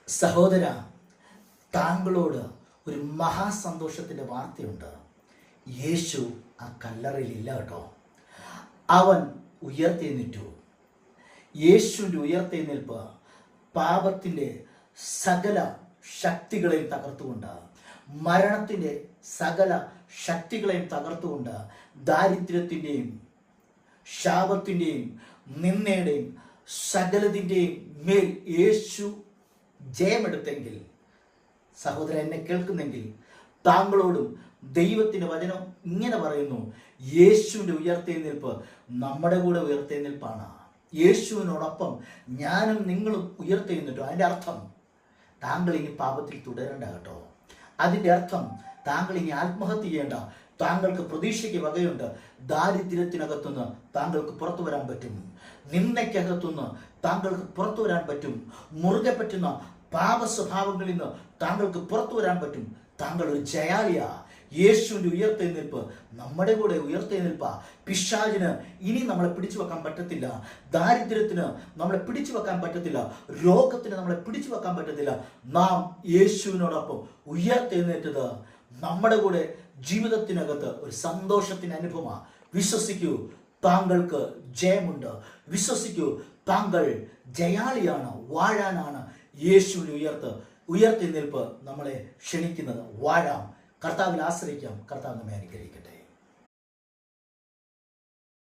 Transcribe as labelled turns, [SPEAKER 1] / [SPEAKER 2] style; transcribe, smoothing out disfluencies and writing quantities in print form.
[SPEAKER 1] സഹോദര, താങ്കളോട് ഒരു മഹാസന്തോഷത്തിൻ്റെ വാർത്തയുണ്ട്. യേശു ആ കല്ലറയിലില്ല കേട്ടോ. അവൻ ഉയർത്തെഴുന്നേറ്റു. യേശുവിൻ്റെ ഉയർത്തെഴുന്നേൽപ്പ് പാപത്തിൻ്റെ സകല ശക്തികളെയും തകർത്തുകൊണ്ട്, മരണത്തിൻ്റെ സകല ശക്തികളെയും തകർത്തുകൊണ്ട്, ദാരിദ്ര്യത്തിൻ്റെയും ശാപത്തിൻ്റെയും നിന്ദയുടെയും സകലതിൻ്റെയും മേൽ യേശു ജയമെടുത്തെങ്കിൽ, സഹോദരൻ എന്നെ കേൾക്കുന്നെങ്കിൽ, താങ്കളോടും ദൈവത്തിൻ്റെ വചനം ഇങ്ങനെ പറയുന്നു, യേശുവിൻ്റെ ഉയർത്തെഴുന്നേൽപ്പ് നമ്മുടെ കൂടെ ഉയർത്തെഴുന്നേൽപ്പാണ്. യേശുവിനോടൊപ്പം ഞാനും നിങ്ങളും ഉയർത്തെഴുന്നേറ്റു. അതിൻ്റെ അർത്ഥം താങ്കൾ ഇനി പാപത്തിൽ തുടരണ്ട കേട്ടോ. അതിൻ്റെ അർത്ഥം താങ്കൾ ഇനി ആത്മഹത്യ ചെയ്യേണ്ട. താങ്കൾക്ക് പ്രതീക്ഷയ്ക്ക് വകയുണ്ട്. ദാരിദ്ര്യത്തിനകത്തുനിന്ന് താങ്കൾക്ക് പുറത്തു വരാൻ പറ്റും. നിന്ദയ്ക്കകത്തുനിന്ന് താങ്കൾക്ക് പുറത്തു വരാൻ പറ്റും. മുറുകെ പറ്റുന്ന പാപ സ്വഭാവങ്ങളിൽ നിന്ന് താങ്കൾക്ക് പുറത്തു വരാൻ പറ്റും. താങ്കൾ ഒരു ജയാളിയാ. യേശുവിൻ്റെ ഉയർത്തെഴുന്നേൽപ്പ് നമ്മുടെ കൂടെ ഉയർത്തെഴുന്നേൽപ്പാ. പിശാചിന് ഇനി നമ്മളെ പിടിച്ചു വെക്കാൻ പറ്റത്തില്ല. ദാരിദ്ര്യത്തിന് നമ്മളെ പിടിച്ചു വെക്കാൻ പറ്റത്തില്ല. രോഗത്തിന് നമ്മളെ പിടിച്ചു വെക്കാൻ പറ്റത്തില്ല. നാം യേശുവിനോടൊപ്പം ഉയർത്തെഴുന്നേറ്റത് നമ്മുടെ കൂടെ ജീവിതത്തിനകത്ത് ഒരു സന്തോഷത്തിൻ്റെ അനുഭവമാണ്. വിശ്വസിക്കൂ, താങ്കൾക്ക് ജയമുണ്ട്. വിശ്വസിക്കൂ, താങ്കൾ ജയാളിയാണ്. വാഴാനാണ് യേശുവിൻ്റെ ഉയർത്തെഴുന്നേൽപ്പ് നമ്മളെ ക്ഷണിക്കുന്നത്. വാഴാം, കർത്താവിൽ ആശ്രയിക്കാം. കർത്താവ് നമ്മെ അനുഗ്രഹിക്കട്ടെ.